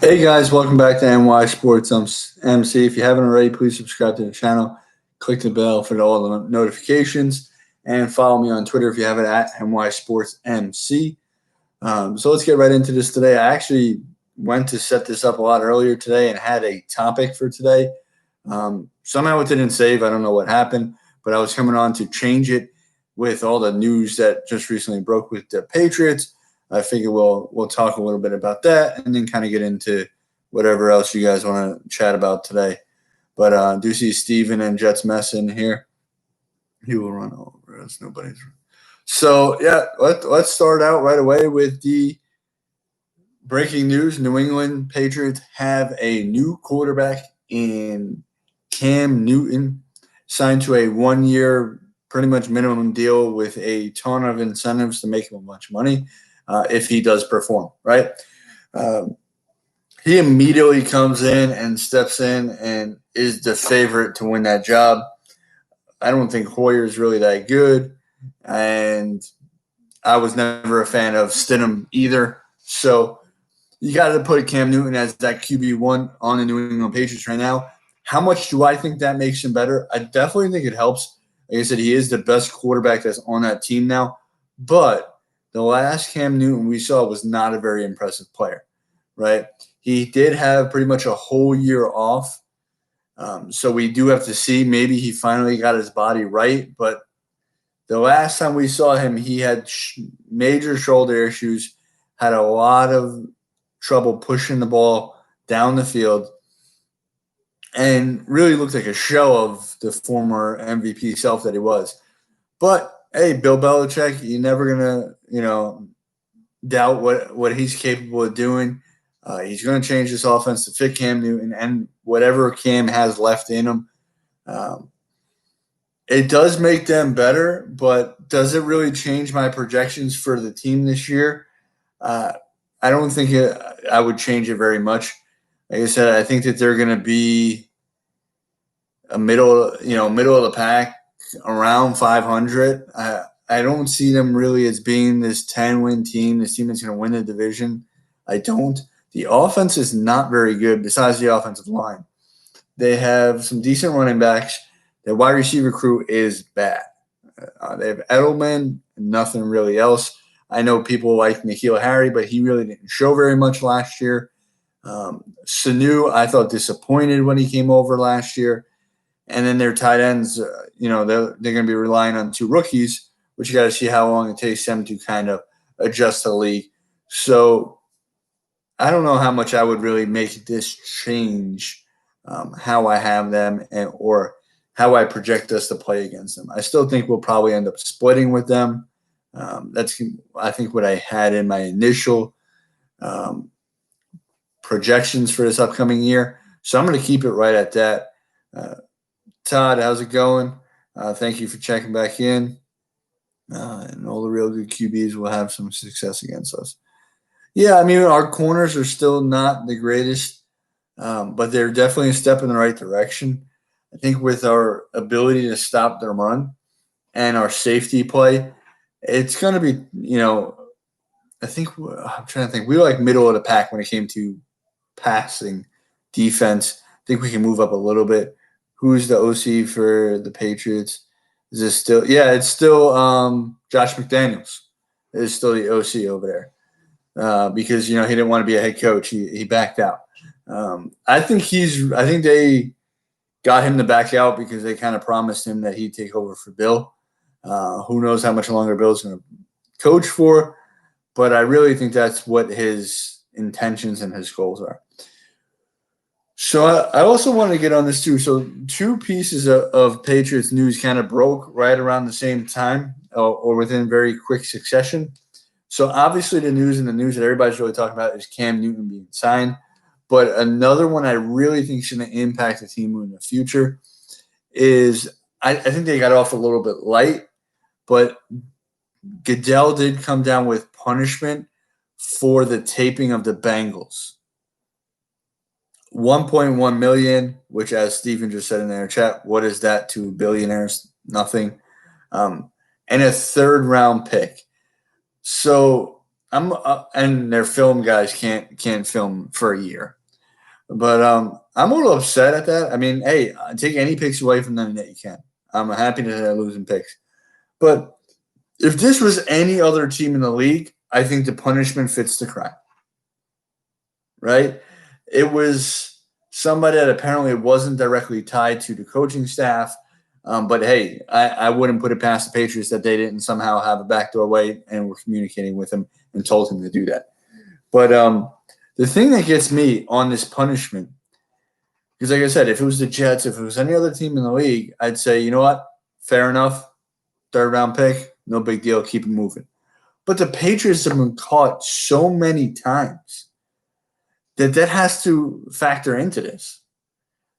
Hey guys, welcome back to NY Sports MC. If you haven't already, please subscribe to the channel, click the bell for all the notifications, and follow me on Twitter if you have it at NY Sports MC. So let's get right into this today. I actually went to set this up a lot earlier today and had a topic for today. Somehow it didn't save. I don't know what happened, but I was coming on to change it with all the news that just recently broke with the Patriots. I figure we'll talk a little bit about that and then kind of get into whatever else you guys want to chat about today. But do see Steven and Jets Mess in here. He will run over us. Nobody's. So yeah, let's start out right away with the breaking news. New England Patriots have a new quarterback in Cam Newton, signed to a 1 year, pretty much minimum deal with a ton of incentives to make him a bunch of money if he does perform, right? He immediately comes in and steps in and is the favorite to win that job. I don't think Hoyer is really that good, and I was never a fan of Stidham either. So you got to put Cam Newton as that QB1 on the New England Patriots right now. How much do I think that makes him better? I definitely think it helps. Like I said, he is the best quarterback that's on that team now. But the last Cam Newton we saw was not a very impressive player, right? He did have pretty much a whole year off. So we do have to see. Maybe he finally got his body right. But the last time we saw him, he had major shoulder issues, had a lot of trouble pushing the ball down the field, and really looked like a shell of the former MVP self that he was. But hey, Bill Belichick, you're never gonna, doubt what he's capable of doing. He's going to change this offense to fit Cam Newton and whatever Cam has left in him. It does make them better, but does it really change my projections for the team this year? I don't think I would change it very much. Like I said, I think that they're going to be a middle of the pack, around 500. I don't see them really as being this 10-win team, this team that's going to win the division. I don't. The offense is not very good besides the offensive line. They have some decent running backs. Their wide receiver crew is bad. They have Edelman, nothing really else. I know people like N'Keal Harry, but he really didn't show very much last year. Sanu, I thought disappointed when he came over last year. And then their tight ends, they're going to be relying on two rookies, which you got to see how long it takes them to kind of adjust to the league. So I don't know how much I would really make this change, how I have them or how I project us to play against them. I still think we'll probably end up splitting with them. That's, I think, what I had in my initial projections for this upcoming year. So I'm going to keep it right at that. Todd, how's it going? Thank you for checking back in. And all the real good QBs will have some success against us. Yeah, I mean, our corners are still not the greatest, but they're definitely a step in the right direction. I think with our ability to stop their run and our safety play, it's going to be, I think I'm trying to think. We were like middle of the pack when it came to passing defense. I think we can move up a little bit. Who's the OC for the Patriots? Is this still? Yeah, it's still Josh McDaniels. Is still the OC over there because he didn't want to be a head coach. He backed out. I think they got him to back out because they kind of promised him that he'd take over for Bill. Who knows how much longer Bill's going to coach for? But I really think that's what his intentions and his goals are. So I also want to get on this too. So two pieces of Patriots news kind of broke right around the same time or within very quick succession. So obviously the news that everybody's really talking about is Cam Newton being signed. But another one I really think is going to impact the team in the future is I think they got off a little bit light, but Goodell did come down with punishment for the taping of the Bengals. 1.1 million, which, as Stephen just said in their chat, what is that to billionaires? Nothing. And a third round pick. So and their film guys can't film for a year. But I'm a little upset at that. I mean, hey, take any picks away from them that you can. I'm happy that they're losing picks. But if this was any other team in the league, I think the punishment fits the crime. Right? It was somebody that apparently wasn't directly tied to the coaching staff. But hey, I wouldn't put it past the Patriots that they didn't somehow have a backdoor way and were communicating with him and told him to do that. But the thing that gets me on this punishment, because like I said, if it was the Jets, if it was any other team in the league, I'd say, you know what? Fair enough. Third round pick, no big deal. Keep it moving. But the Patriots have been caught so many times that has to factor into this.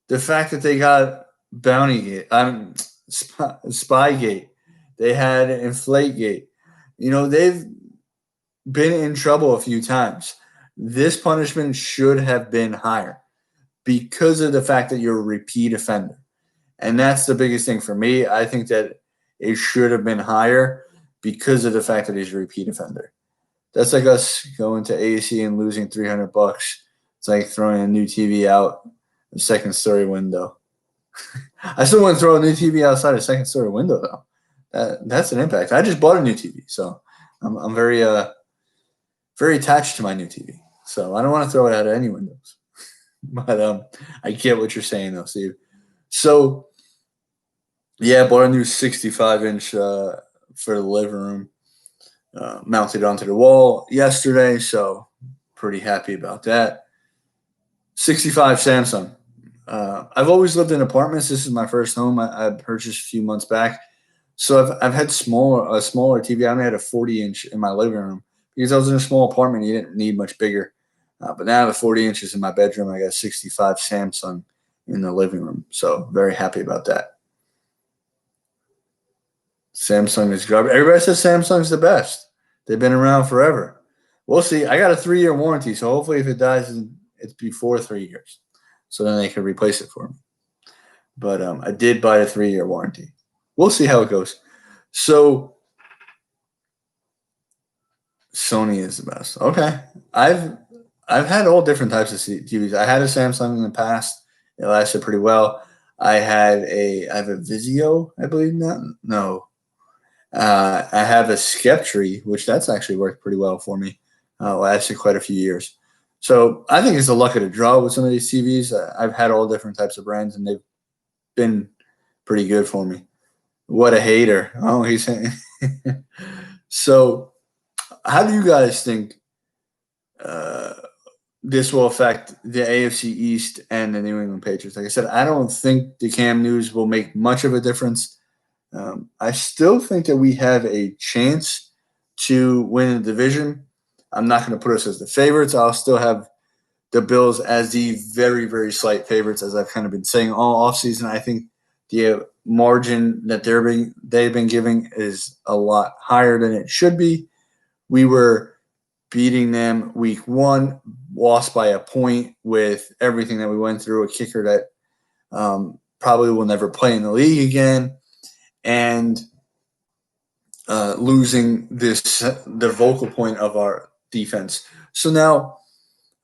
The fact that they got Spygate, they had Inflategate. You know, they've been in trouble a few times. This punishment should have been higher because of the fact that you're a repeat offender. And that's the biggest thing for me. I think that it should have been higher because of the fact that he's a repeat offender. That's like us going to AC and losing $300. It's like throwing a new TV out the second story window. I still wouldn't throw a new TV outside a second story window though. That's an impact. I just bought a new TV, so I'm very very attached to my new TV. So I don't want to throw it out of any windows. But I get what you're saying though, Steve. So yeah, bought a new 65-inch for the living room. Mounted onto the wall yesterday, so pretty happy about that. 65 Samsung. I've always lived in apartments. This is my first home. I purchased a few months back. So I've had a smaller TV. I only had a 40-inch in my living room because I was in a small apartment. You didn't need much bigger. But now I have 40 inches in my bedroom. I got 65 Samsung in the living room. So very happy about that. Samsung is garbage. Everybody says Samsung's the best. They've been around forever. We'll see. I got a 3-year warranty, so hopefully if it dies, it's before 3 years. So then they can replace it for me. But I did buy a 3-year warranty. We'll see how it goes. So Sony is the best. Okay. I've had all different types of TVs. I had a Samsung in the past. It lasted pretty well. I have a Vizio, I believe. No. I have a Skeptree, which that's actually worked pretty well for me. Lasted quite a few years. So I think it's the luck of the draw with some of these TVs. I've had all different types of brands, and they've been pretty good for me. What a hater. Oh, he's saying. So how do you guys think this will affect the AFC East and the New England Patriots? Like I said, I don't think the Cam news will make much of a difference. I still think that we have a chance to win the division. I'm not going to put us as the favorites. I'll still have the Bills as the very, very slight favorites, as I've kind of been saying all offseason. I think the margin that they've been giving is a lot higher than it should be. We were beating them week 1, lost by a point with everything that we went through, a kicker that probably will never play in the league again, and losing the vocal point of our defense. So now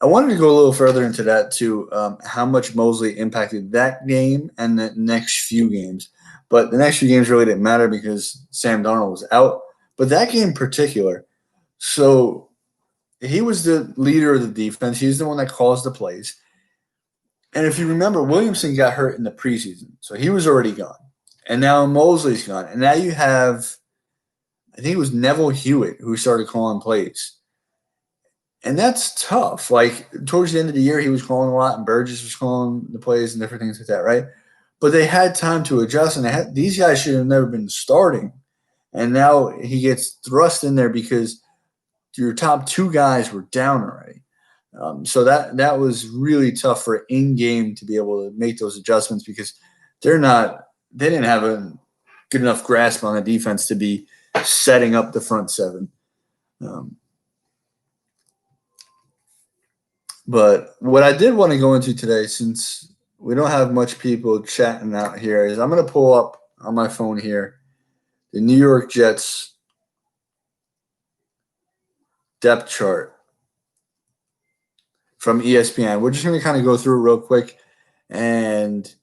I wanted to go a little further into that too, how much Mosley impacted that game and the next few games. But the next few games really didn't matter because Sam Darnold was out. But that game in particular, so he was the leader of the defense. He's the one that calls the plays. And if you remember, Williamson got hurt in the preseason, so he was already gone. And now Mosley's gone. And now you have, I think it was Neville Hewitt who started calling plays. And that's tough. Like, towards the end of the year, he was calling a lot, and Burgess was calling the plays and different things like that, right? But they had time to adjust, and these guys should have never been starting. And now he gets thrust in there because your top 2 guys were down already. So that was really tough for in-game to be able to make those adjustments because they didn't have a good enough grasp on the defense to be setting up the front 7. But what I did want to go into today, since we don't have much people chatting out here, is I'm going to pull up on my phone here the New York Jets depth chart from ESPN. We're just going to kind of go through it real quick, and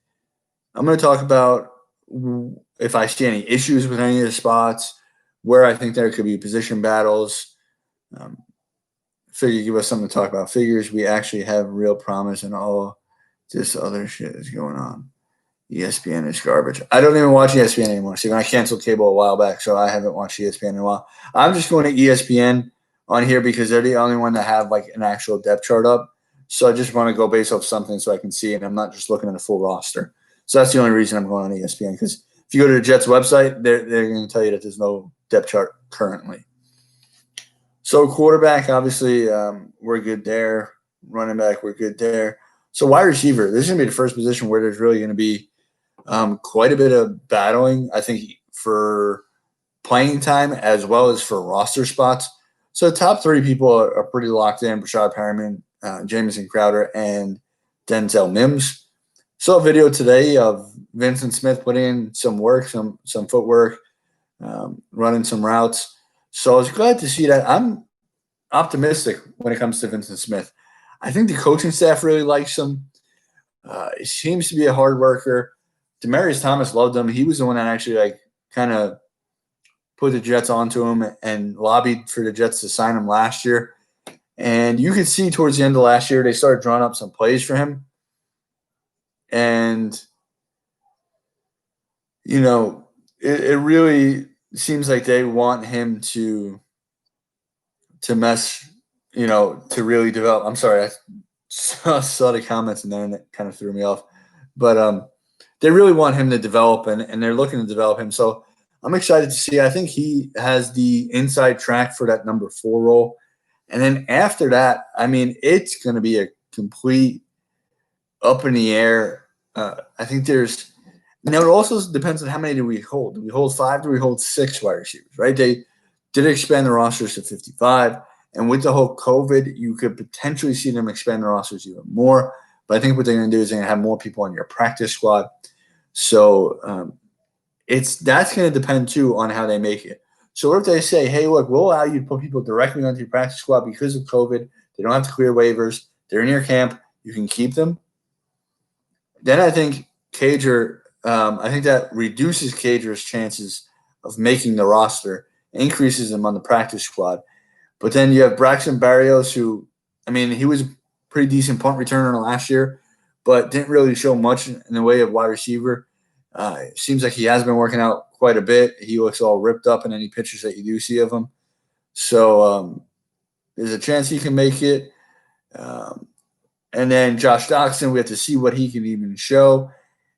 I'm going to talk about if I see any issues with any of the spots, where I think there could be position battles. Figure give us something to talk about. Figures we actually have real promise, and all this other shit is going on. ESPN is garbage. I don't even watch ESPN anymore. See, when I canceled cable a while back, so I haven't watched ESPN in a while. I'm just going to ESPN on here because they're the only one that have like an actual depth chart up. So I just want to go based off something so I can see, and I'm not just looking at a full roster. So that's the only reason I'm going on ESPN, because if you go to the Jets website, they're going to tell you that there's no depth chart currently. So quarterback, obviously, we're good there. Running back, we're good there. So wide receiver, this is going to be the first position where there's really going to be quite a bit of battling, I think, for playing time as well as for roster spots. So the top three people are pretty locked in: Brashad Perriman, Jamison Crowder, and Denzel Mims. Saw a video today of Vincent Smith putting in some work, some footwork, running some routes. So I was glad to see that. I'm optimistic when it comes to Vincent Smith. I think the coaching staff really likes him. He seems to be a hard worker. Demaryius Thomas loved him. He was the one that actually kind of put the Jets onto him and lobbied for the Jets to sign him last year. And you could see towards the end of last year, they started drawing up some plays for him. And, you know, it really seems like they want him to mess, you know, to really develop. I'm sorry, I saw the comments in there and it kind of threw me off. But they really want him to develop, and they're looking to develop him. So I'm excited to see. I think he has the inside track for that number 4 role. And then after that, I mean, it's going to be a complete up in the air. I think there's – now it also depends on how many do we hold. Do we hold 5? Do we hold 6 wide receivers, right? They did expand the rosters to 55. And with the whole COVID, you could potentially see them expand the rosters even more. But I think what they're going to do is they're going to have more people on your practice squad. So that's going to depend, too, on how they make it. So what if they say, hey, look, we'll allow you to put people directly onto your practice squad because of COVID. They don't have to clear waivers. They're in your camp. You can keep them. Then I think Cager I think that reduces Cager's chances of making the roster, increases him on the practice squad. But then you have Braxton Berrios, who, I mean, he was a pretty decent punt returner last year, but didn't really show much in the way of wide receiver. It seems like he has been working out quite a bit. He looks all ripped up in any pictures that you do see of him. So there's a chance he can make it. And then Josh Doctson, we have to see what he can even show.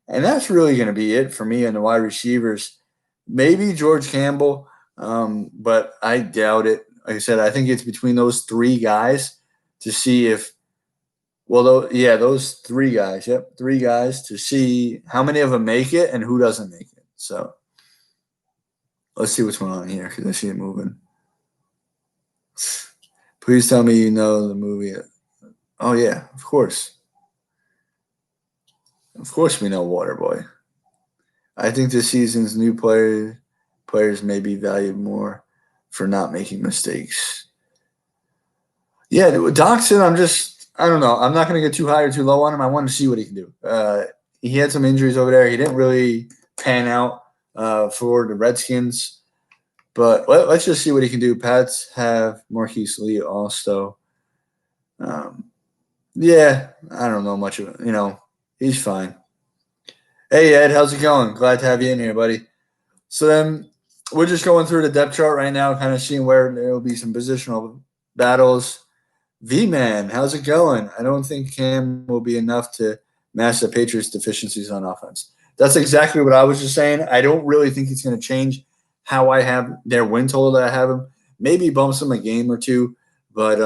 And that's really going to be it for me on the wide receivers. Maybe George Campbell, but I doubt it. Like I said, I think it's between those 3 guys to see if – those 3 guys. Yep, 3 guys to see how many of them make it and who doesn't make it. So let's see what's going on here because I see it moving. Please tell me you know the movie. Oh, yeah, of course. Of course we know Waterboy. I think this season's new players may be valued more for not making mistakes. Yeah, Doctson, I don't know. I'm not going to get too high or too low on him. I want to see what he can do. He had some injuries over there. He didn't really pan out for the Redskins. But let's just see what he can do. Pats have Marquise Lee also. Yeah, I don't know much of it. You know, he's fine. Hey, Ed, how's it going? Glad to have you in here, buddy. So then we're just going through the depth chart right now, kind of seeing where there will be some positional battles. V-Man, how's it going? I don't think Cam will be enough to mask the Patriots' deficiencies on offense. That's exactly what I was just saying. I don't really think it's going to change how I have their win total that I have them. Maybe bumps them a game or 2, but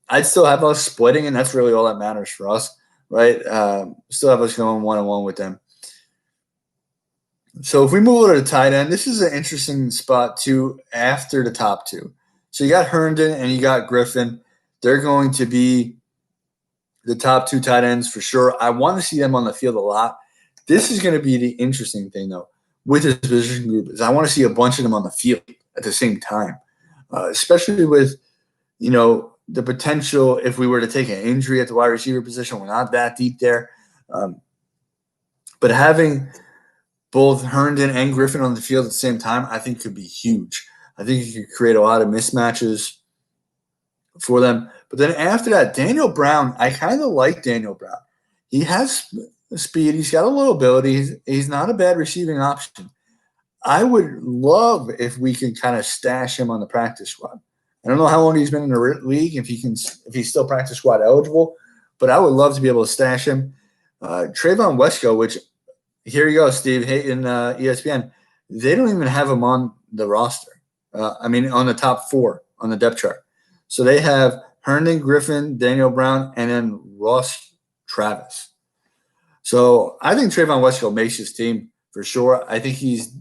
I'd still have us splitting, and that's really all that matters for us, right? Still have us going 1-1 with them. So if we move over to the tight end, this is an interesting spot, too, after the top 2. So you got Herndon and you got Griffin. They're going to be the top 2 tight ends for sure. I want to see them on the field a lot. This is going to be the interesting thing, though, with this position group, is I want to see a bunch of them on the field at the same time, especially with the potential if we were to take an injury at the wide receiver position, we're not that deep there. But having both Herndon and Griffin on the field at the same time, I think could be huge. I think you could create a lot of mismatches for them. But then after that, Daniel Brown, I kind of like Daniel Brown. He has speed. He's got a little ability. He's not a bad receiving option. I would love if we can kind of stash him on the practice squad. I don't know how long he's been in the league, if he's still practice squad eligible, but I would love to be able to stash him. Trayvon Wesco, which here you go, Steve Hayton, ESPN. They don't even have him on the roster. On the top 4 on the depth chart. So they have Herndon, Griffin, Daniel Brown, and then Ross Travis. So I think Trayvon Wesco makes his team for sure. I think he's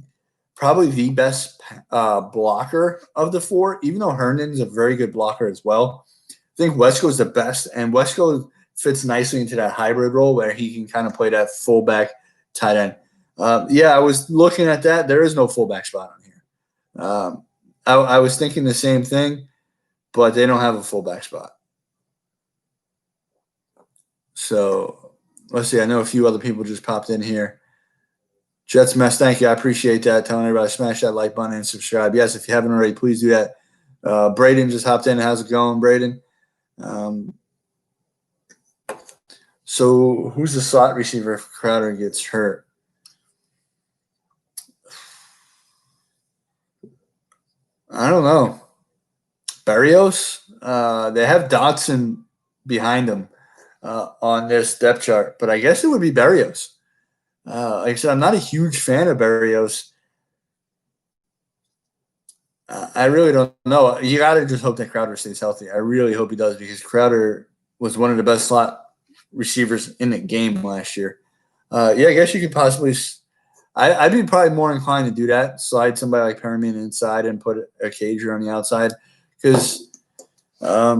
probably the best blocker of the 4, even though Herndon's a very good blocker as well. I think Wesco's the best, and Wesco fits nicely into that hybrid role where he can kind of play that fullback tight end. I was looking at that. There is no fullback spot on here. I was thinking the same thing, but they don't have a fullback spot. So let's see. I know a few other people just popped in here. Jets Mess, thank you. I appreciate that. Telling everybody to smash that like button and subscribe. Yes, if you haven't already, please do that. Braden just hopped in. How's it going, Braden? So who's the slot receiver if Crowder gets hurt? I don't know. Berrios? They have Dotson behind him on this depth chart, but I guess it would be Berrios. Like I said, I'm not a huge fan of Berrios. I really don't know. You got to just hope that Crowder stays healthy. I really hope he does, because Crowder was one of the best slot receivers in the game last year. I guess you could possibly I'd be probably more inclined to do that, slide somebody like Perriman inside and put a Cager on the outside, because I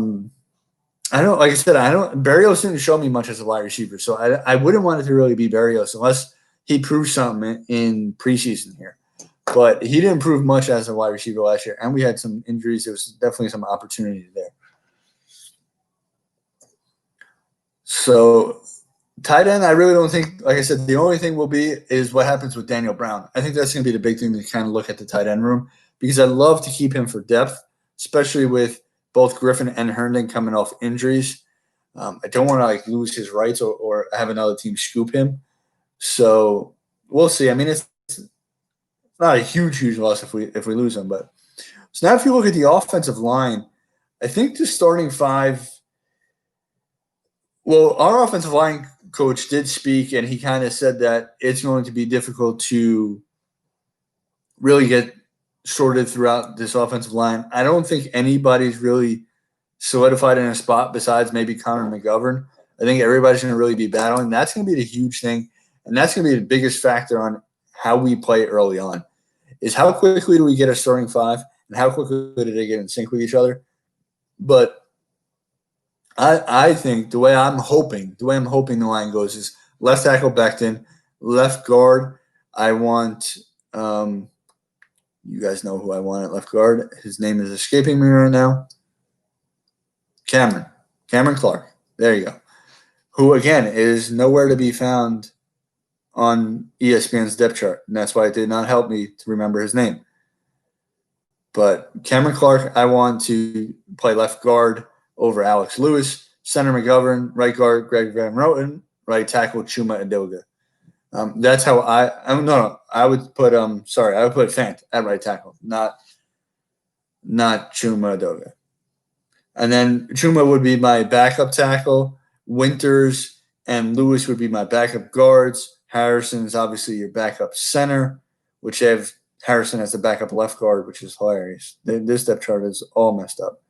don't, like I said, Berrios didn't show me much as a wide receiver, so I wouldn't want it to really be Berrios unless he proved something in preseason here. But he didn't prove much as a wide receiver last year, and we had some injuries. There was definitely some opportunity there. So tight end, I really don't think, like I said, the only thing will be is what happens with Daniel Brown. I think that's going to be the big thing to kind of look at the tight end room, because I'd love to keep him for depth, especially with both Griffin and Herndon coming off injuries. I don't want to lose his rights or have another team scoop him. So we'll see. I mean, it's not a huge loss if we lose him. But so now if you look at the offensive line, I think the starting 5. Well, our offensive line coach did speak, and he kind of said that it's going to be difficult to really get sorted throughout this offensive line. I don't think anybody's really solidified in a spot besides maybe Connor McGovern. I think everybody's going to really be battling. That's going to be the huge thing, and that's going to be the biggest factor on how we play early on, is how quickly do we get a starting 5 and how quickly do they get in sync with each other. But I think the way I'm hoping the line goes is left tackle Becton, left guard. I want you guys know who I want at left guard. His name is escaping me right now. Cameron Clark. There you go. Who again is nowhere to be found on ESPN's depth chart, and that's why it did not help me to remember his name. But Cameron Clark, I want to play left guard over Alex Lewis, center McGovern, right guard Greg Van Roten, right tackle Chuma Edoga. That's how I would put Fant at right tackle, not Chuma Edoga. And then Chuma would be my backup tackle. Winters and Lewis would be my backup guards. Harrison is obviously your backup center, which have Harrison as the backup left guard, which is hilarious. This depth chart is all messed up.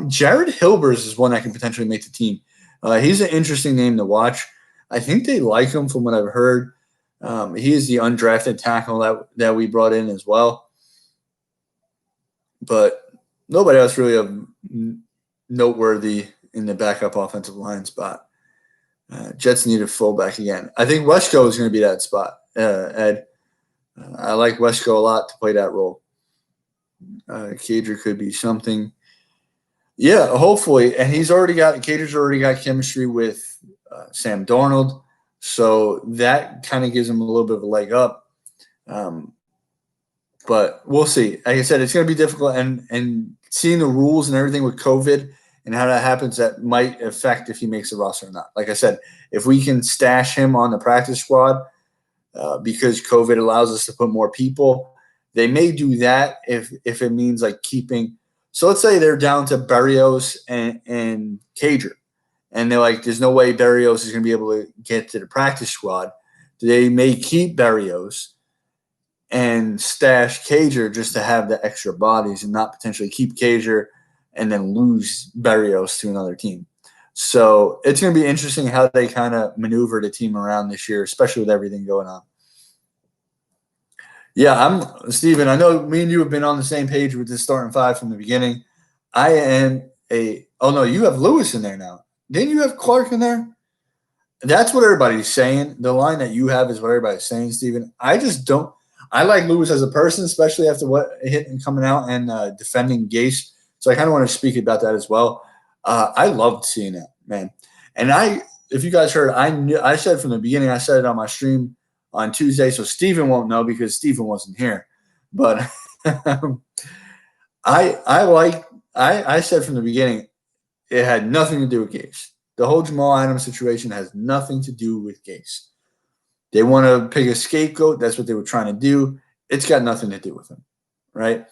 Jared Hilbers is one that can potentially make the team. He's an interesting name to watch. I think they like him from what I've heard. He is the undrafted tackle that we brought in as well. But nobody else really noteworthy in the backup offensive line spot. Jets need a fullback again. I think Wesco is going to be that spot, Ed. I like Wesco a lot to play that role. Cager could be something. Yeah, hopefully. And Cater's already got chemistry with Sam Darnold. So that kind of gives him a little bit of a leg up. Um, but we'll see. Like I said, it's going to be difficult. And seeing the rules and everything with COVID and how that happens, that might affect if he makes the roster or not. Like I said, if we can stash him on the practice squad because COVID allows us to put more people, they may do that if it means like keeping. So let's say they're down to Berrios and Cager, and they're like, "There's no way Berrios is going to be able to get to the practice squad." They may keep Berrios and stash Cager just to have the extra bodies, and not potentially keep Cager and then lose Berrios to another team. So it's going to be interesting how they kind of maneuver the team around this year, especially with everything going on. Yeah, I'm Steven. I know me and you have been on the same page with this starting five from the beginning. I am a oh no, you have Lewis in there now. Didn't you have Clark in there? That's what everybody's saying. The line that you have is what everybody's saying, Steven. I just don't. I like Lewis as a person, especially after what hit and coming out and defending Gase. So I kind of want to speak about that as well. I loved seeing that, man. And if you guys heard, I said from the beginning, I said it on my stream on Tuesday, so Steven won't know because Steven wasn't here. But I like I said from the beginning, it had nothing to do with Gase. The whole Jamal Adams situation has nothing to do with Gase. They want to pick a scapegoat. That's what they were trying to do. It's got nothing to do with him, right?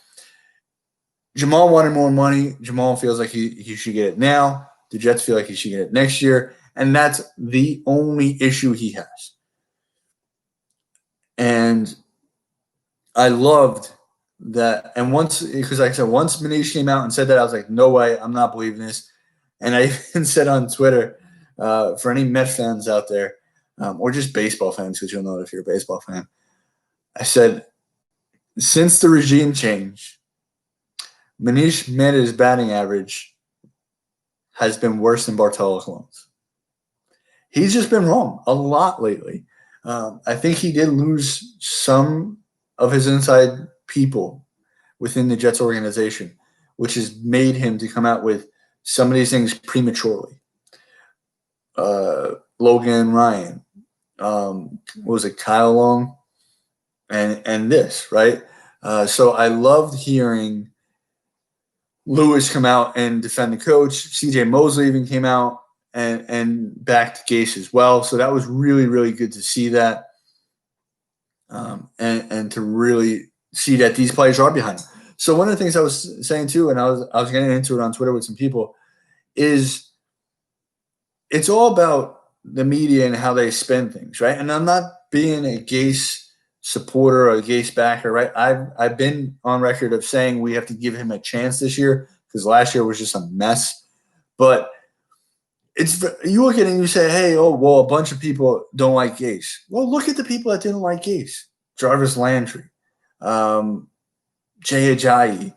Jamal wanted more money. Jamal feels like he should get it now. The Jets feel like he should get it next year. And that's the only issue he has. And I loved that. And because like I said, once Manish came out and said that, I was like, no way, I'm not believing this. And I even said on Twitter, for any Met fans out there, or just baseball fans, because you'll know if you're a baseball fan, I said, since the regime change, Manish Mehta's batting average has been worse than Bartolo Colon's. He's just been wrong a lot lately. I think he did lose some of his inside people within the Jets organization, which has made him to come out with some of these things prematurely. Logan Ryan, what was it, Kyle Long, and this, right? So I loved hearing Lewis come out and defend the coach. CJ Mosley even came out and backed Gase as well. So that was really, really good to see that. And to really see that these players are behind him. So one of the things I was saying too, and I was getting into it on Twitter with some people, is it's all about the media and how they spin things, right? And I'm not being a Gase supporter or a Gase backer, right? I've been on record of saying we have to give him a chance this year because last year was just a mess. But you look at it and you say, hey, oh well, a bunch of people don't like Gase. Well, look at the people that didn't like Gase: Jarvis Landry, Jay Ajayi,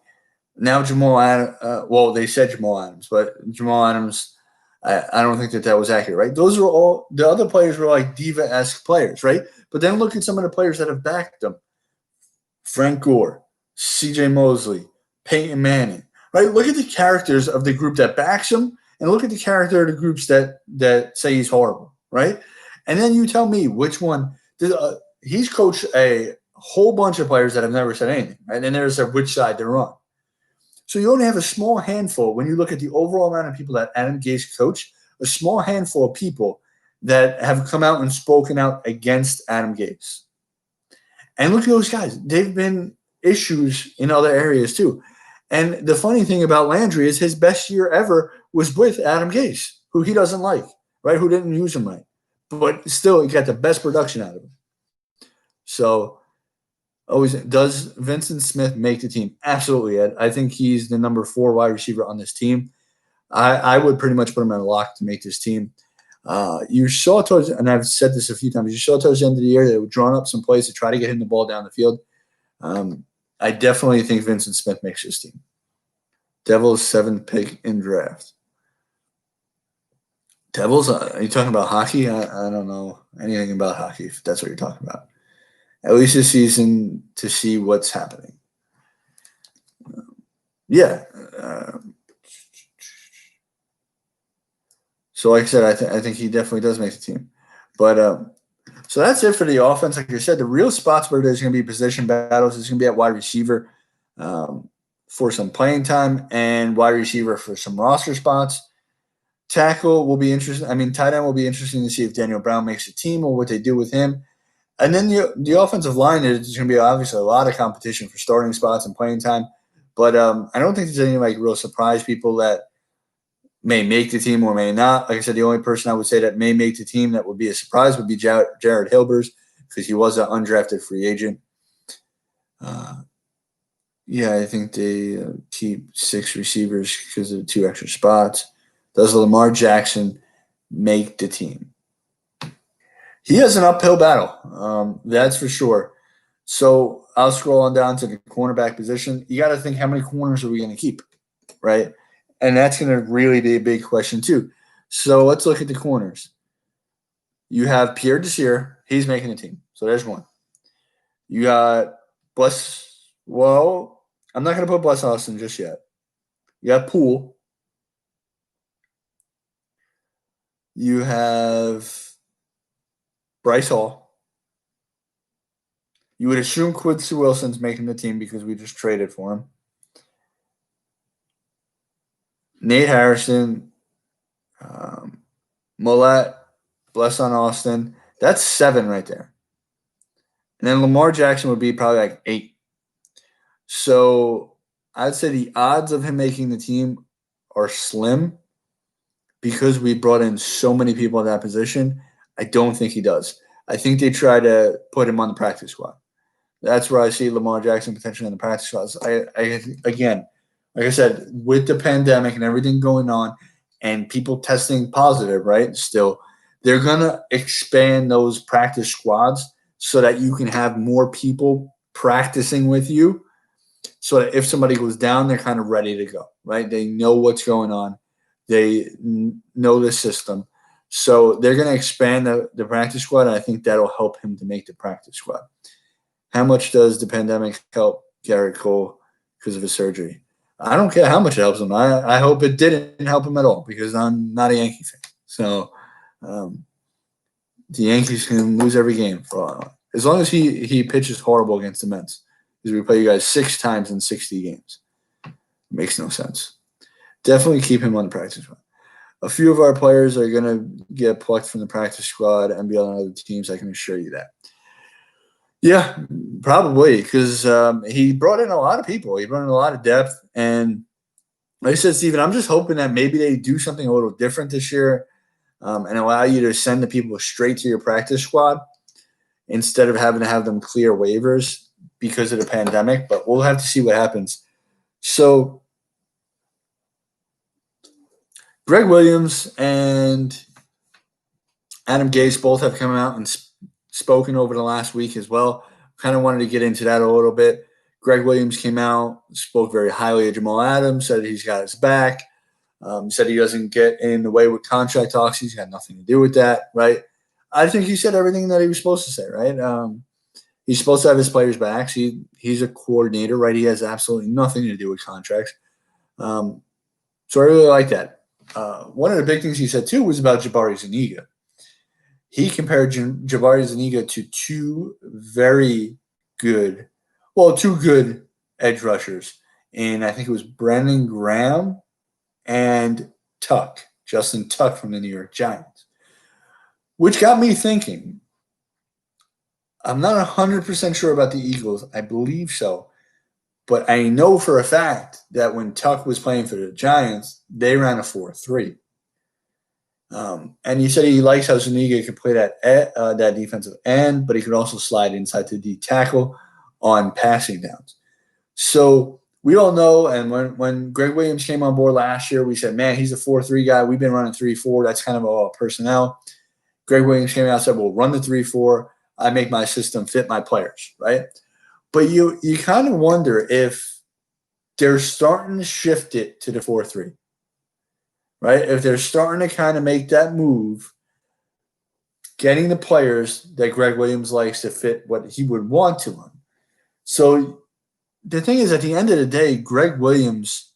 now Jamal Adams. Well, they said Jamal Adams, but Jamal Adams, I don't think that was accurate, right? Those are all the other players were like diva-esque players, right? But then look at some of the players that have backed them: Frank Gore, C.J. Mosley, Peyton Manning, right? Look at the characters of the group that backs him, and look at the character of the groups that say he's horrible, right? And then you tell me which one. He's coached a whole bunch of players that have never said anything, right? And there's which side they're on. So you only have a small handful when you look at the overall amount of people that Adam Gase coached, a small handful of people that have come out and spoken out against Adam Gase. And look at those guys. They've been issues in other areas too. And the funny thing about Landry is his best year ever was with Adam Gase, who he doesn't like, right? Who didn't use him right. But still, he got the best production out of him. So always, does Vincent Smith make the team? Absolutely, Ed. I think he's the number 4 wide receiver on this team. I would pretty much put him in a lock to make this team. You saw towards, and I've said this a few times, you saw towards the end of the year they were drawing up some plays to try to get him the ball down the field. I definitely think Vincent Smith makes this team. Devils 7th pick in draft. Devils, are you talking about hockey? I don't know anything about hockey, if that's what you're talking about. At least this season to see what's happening. Yeah. So, like I said, I think he definitely does make the team. But so that's it for the offense. Like I said, the real spots where there's going to be position battles is going to be at wide receiver um, for some playing time and wide receiver for some roster spots. Tackle will be interesting. I mean, tight end will be interesting to see if Daniel Brown makes the team or what they do with him. And then the offensive line is going to be obviously a lot of competition for starting spots and playing time. But I don't think there's any like real surprise people that may make the team or may not. Like I said, the only person I would say that may make the team that would be a surprise would be Jared Hilbers because he was an undrafted free agent. Yeah, I think they keep 6 receivers because of 2 extra spots. Does Lamar Jackson make the team? He has an uphill battle, that's for sure. So I'll scroll on down to the cornerback position. You got to think, how many corners are we going to keep, right? And that's going to really be a big question too. So let's look at the corners. You have Pierre Desir. He's making the team. So there's one. You got Bless. Well, I'm not going to put Bless Austin just yet. You got Poole. You have Bryce Hall. You would assume Quincy Wilson's making the team because we just traded for him. Nate Harrison, Millette, Bless on Austin. That's 7 right there. And then Lamar Jackson would be probably like 8. So I'd say the odds of him making the team are slim because we brought in so many people in that position. I don't think he does. I think they try to put him on the practice squad. That's where I see Lamar Jackson potentially on the practice squad. Again, like I said, with the pandemic and everything going on and people testing positive, right, still, they're going to expand those practice squads so that you can have more people practicing with you so that if somebody goes down, they're kind of ready to go, right? They know what's going on. They know the system. So they're going to expand the practice squad, and I think that'll help him to make the practice squad. How much does the pandemic help Garrett Cole because of his surgery? I don't care how much it helps him. I hope it didn't help him at all because I'm not a Yankee fan. So the Yankees can lose every game for all. As long as he pitches horrible against the Mets. Because we play you guys 6 times in 60 games. It makes no sense. Definitely keep him on the practice squad. A few of our players are going to get plucked from the practice squad and be on other teams. I can assure you that. Yeah, probably because he brought in a lot of people. He brought in a lot of depth. And like I said, Steven, I'm just hoping that maybe they do something a little different this year and allow you to send the people straight to your practice squad instead of having to have them clear waivers because of the pandemic. But we'll have to see what happens. So Greg Williams and Adam Gase both have come out and spoken over the last week as well. Kind of wanted to get into that a little bit. Greg Williams came out, spoke very highly of Jamal Adams, said he's got his back, said he doesn't get in the way with contract talks. He's got nothing to do with that, right? I think he said everything that he was supposed to say, right? He's supposed to have his players' backs. He's a coordinator, right? He has absolutely nothing to do with contracts. So I really like that. One of the big things he said, too, was about Jabari Zuniga. He compared Jabari Zuniga to 2 good edge rushers. And I think it was Brandon Graham and Justin Tuck from the New York Giants. Which got me thinking, I'm not 100% sure about the Eagles. I believe so. But I know for a fact that when Tuck was playing for the Giants, they ran a 4-3. And he said he likes how Zuniga can play that defensive end, but he could also slide inside to D tackle on passing downs. So we all know, and when Greg Williams came on board last year, we said, man, he's a 4-3 guy. We've been running 3-4. That's kind of our personnel. Greg Williams came out and said, we'll run the 3-4. I make my system fit my players, right? But you kind of wonder if they're starting to shift it to the 4-3. Right? If they're starting to kind of make that move, getting the players that Greg Williams likes to fit what he would want to run. So the thing is, at the end of the day, Greg Williams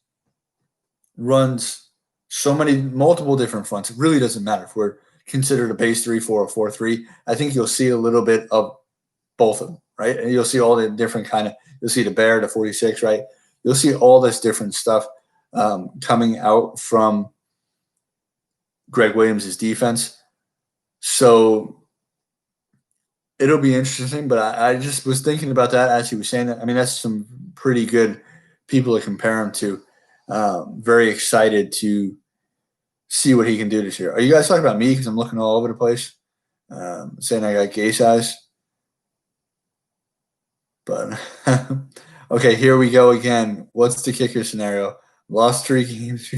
runs so many multiple different fronts. It really doesn't matter if we're considered a base 3-4 or 4-3. I think you'll see a little bit of both of them, right? And you'll see all the different kind of. You'll see the bear, the 46, right? You'll see all this different stuff coming out from Greg Williams' defense. So it'll be interesting, but I just was thinking about that as he was saying that. I mean, that's some pretty good people to compare him to. Very excited to see what he can do this year. Are you guys talking about me? Because I'm looking all over the place, saying I got gay size. But okay, here we go again. What's the kicker scenario? Lost 3 games.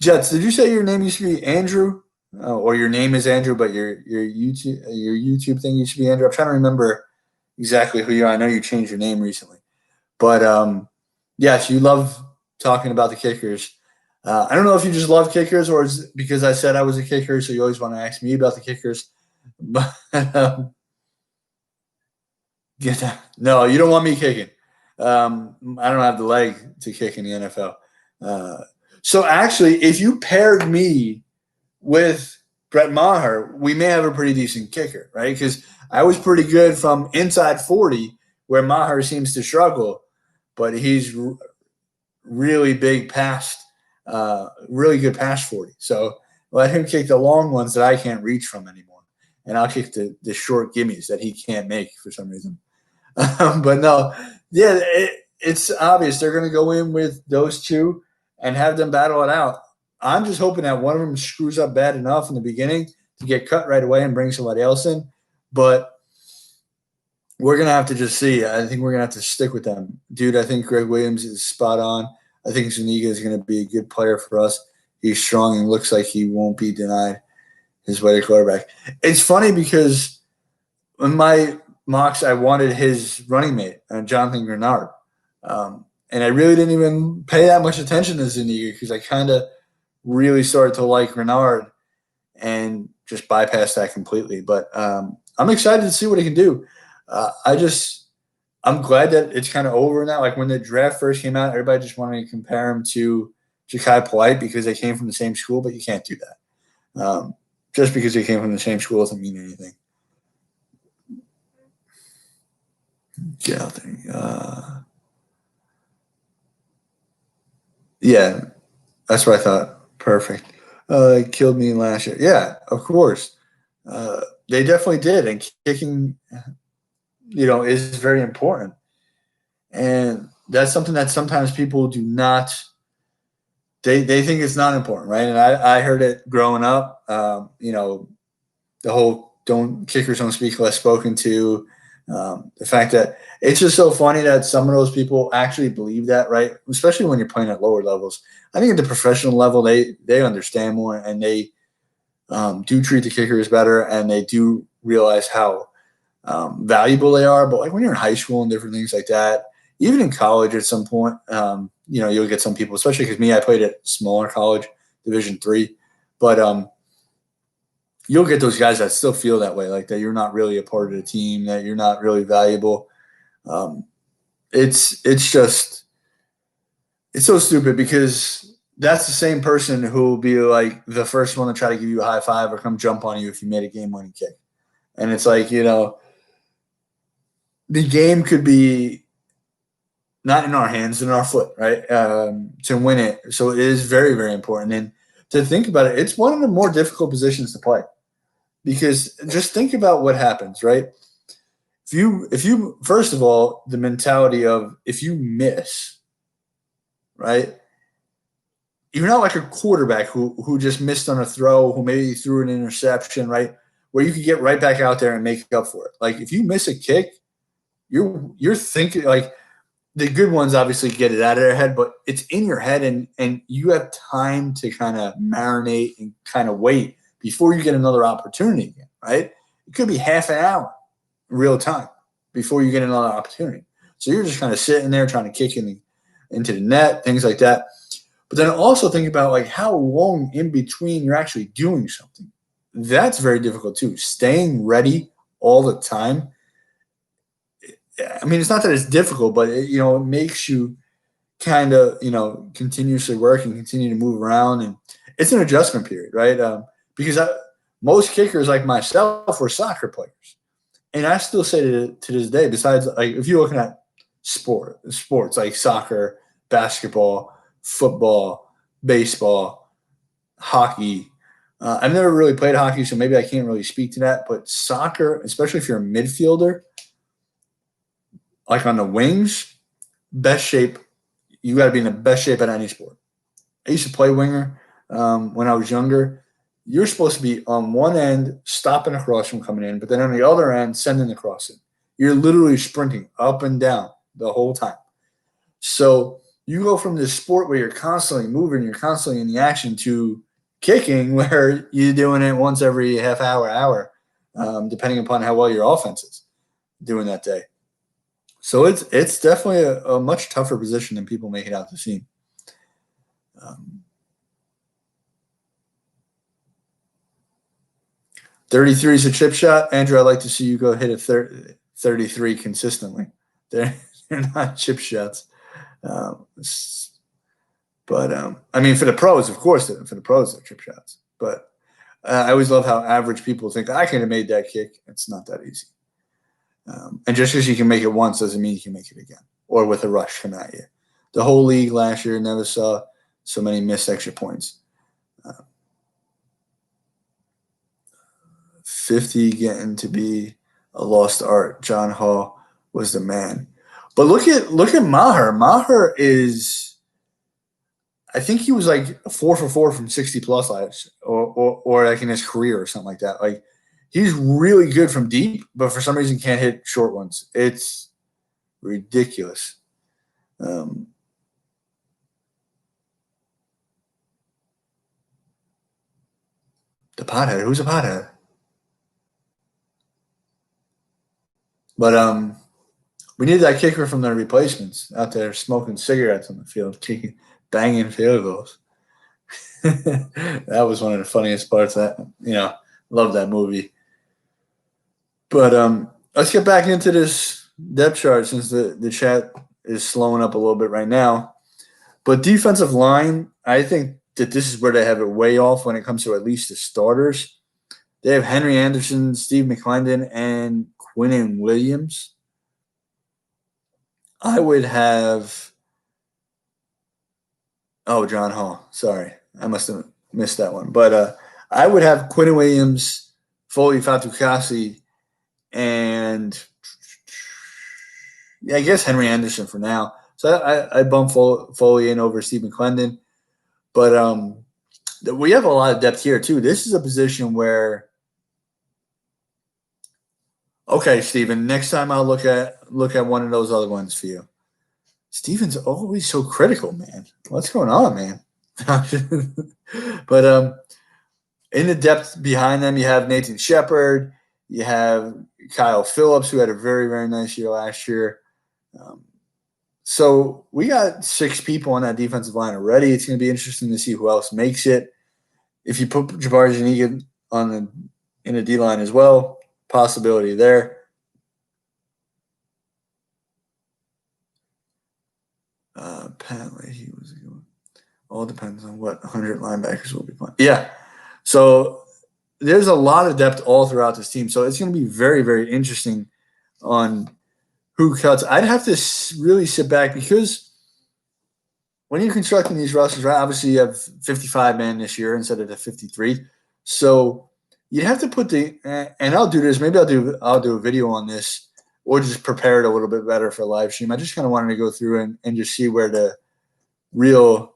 Jets, did you say your name used to be Andrew? Or your name is Andrew, but your YouTube thing used to be Andrew? I'm trying to remember exactly who you are. I know you changed your name recently. But yes, you love talking about the kickers. I don't know if you just love kickers or it's because I said I was a kicker, so you always want to ask me about the kickers. But get that. No, you don't want me kicking. I don't have the leg to kick in the NFL. So actually, if you paired me with Brett Maher, we may have a pretty decent kicker, right? Because I was pretty good from inside 40, where Maher seems to struggle, but he's really big past, really good past 40. So let him kick the long ones that I can't reach from anymore, and I'll kick the short gimmies that he can't make for some reason. But no, yeah, it's obvious they're going to go in with those two and have them battle it out. I'm just hoping that one of them screws up bad enough in the beginning to get cut right away and bring somebody else in. But we're going to have to just see. I think we're going to have to stick with them. Dude, I think Greg Williams is spot on. I think Zuniga is going to be a good player for us. He's strong and looks like he won't be denied his way to quarterback. It's funny because in my mocks, I wanted his running mate, Jonathan Grenard. And I really didn't even pay that much attention to Zuniga because I kind of really started to like Grenard and just bypassed that completely. But I'm excited to see what he can do. I'm glad that it's kind of over now. Like when the draft first came out, everybody just wanted to compare him to Ja'Kai Polite because they came from the same school, but you can't do that. Just because they came from the same school doesn't mean anything. Get out there. Yeah, that's what I thought. Perfect. It killed me last year. Yeah, of course. They definitely did. And kicking, is very important. And that's something that sometimes people do not they think it's not important, right? And I heard it growing up. The whole kickers don't speak unless spoken to. The fact that it's just so funny that some of those people actually believe that, right? Especially when you're playing at lower levels. I think at the professional level, they understand more and they do treat the kickers better and they do realize how valuable they are. But like when you're in high school and different things like that, even in college at some point, you'll get some people, especially because me, I played at smaller college, Division III, but you'll get those guys that still feel that way, like that you're not really a part of the team, that you're not really valuable. It's so stupid because that's the same person who will be like the first one to try to give you a high five or come jump on you if you made a game-winning kick. And it's like, the game could be not in our hands, in our foot, right, to win it. So it is very, very important. And to think about it, it's one of the more difficult positions to play because just think about what happens, right? If you first of all, the mentality of if you miss, right, you're not like a quarterback who just missed on a throw, who maybe threw an interception, right, where you could get right back out there and make up for it. Like if you miss a kick, you're thinking like the good ones obviously get it out of their head, but it's in your head and you have time to kind of marinate and kind of wait before you get another opportunity again, right? It could be half an hour real time before you get another opportunity. So you're just kind of sitting there trying to kick into the net, things like that. But then also think about like how long in between you're actually doing something. That's very difficult too. Staying ready all the time. I mean, it's not that it's difficult, but it makes you kind of, continuously work and continue to move around. And it's an adjustment period, right? Because most kickers like myself were soccer players. And I still say to this day, besides, like, if you're looking at sports like soccer, basketball, football, baseball, hockey. I've never really played hockey, so maybe I can't really speak to that. But soccer, especially if you're a midfielder, like on the wings, best shape. You got to be in the best shape at any sport. I used to play winger when I was younger. You're supposed to be on one end, stopping a cross from coming in, but then on the other end, sending the cross in. You're literally sprinting up and down the whole time. So you go from this sport where you're constantly moving, you're constantly in the action, to kicking where you're doing it once every half hour, depending upon how well your offense is doing that day. So it's definitely a much tougher position than people make it out to seem. 33 is a chip shot. Andrew, I'd like to see you go hit a 33 consistently. They're not chip shots. But I mean, for the pros, of course, for the pros, they're chip shots. But I always love how average people think, I could have made that kick. It's not that easy. And just because you can make it once doesn't mean you can make it again, or with a rush coming at you. The whole league last year never saw so many missed extra points. 50 getting to be a lost art. John Hall was the man. But look at Maher. Maher is, I think he was like 4 for 4 from 60 plus lives, or like in his career or something like that. Like, he's really good from deep, but for some reason can't hit short ones. It's ridiculous. The pothead. Who's a pothead? But we need that kicker from the replacements out there smoking cigarettes on the field, kicking, banging field goals. That was one of the funniest parts. Love that movie. But let's get back into this depth chart, since the chat is slowing up a little bit right now. But defensive line, I think that this is where they have it way off when it comes to at least the starters. They have Henry Anderson, Steve McClendon, and Quinnen Williams. I would have John Hall. Sorry. I must have missed that one. But I would have Quinnen Williams, Foley Fatukasi, and I guess Henry Anderson for now. So I bump Foley in over Steve McClendon. But we have a lot of depth here too. This is a position where, okay, Steven, next time I'll look at one of those other ones for you. Steven's always so critical, man. What's going on, man? But in the depth behind them, you have Nathan Shepard, you have Kyle Phillips, who had a very, very nice year last year. So we got 6 people on that defensive line already. It's going to be interesting to see who else makes it. If you put Jabari Zuniga in the D line as well, possibility there. Apparently he was going. All depends on what 100 linebackers will be playing. Yeah. So there's a lot of depth all throughout this team. So it's going to be very, very interesting on who cuts. I'd have to really sit back, because when you're constructing these rosters, right, obviously you have 55 men this year instead of the 53. So you have to put and I'll do this. Maybe I'll do a video on this, or just prepare it a little bit better for a live stream. I just kind of wanted to go through and just see where the real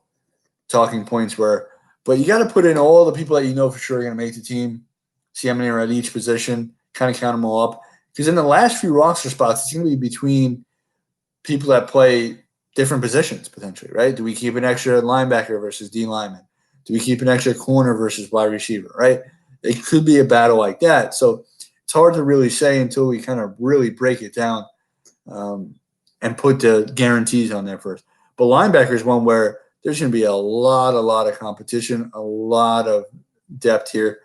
talking points were. But you got to put in all the people that you know for sure are going to make the team, see how many are at each position, kind of count them all up. Because in the last few roster spots, it's going to be between people that play different positions potentially, right? Do we keep an extra linebacker versus D lineman? Do we keep an extra corner versus wide receiver, right? It could be a battle like that. So it's hard to really say until we kind of really break it down and put the guarantees on there first. But linebacker is one where there's going to be a lot of competition, a lot of depth here.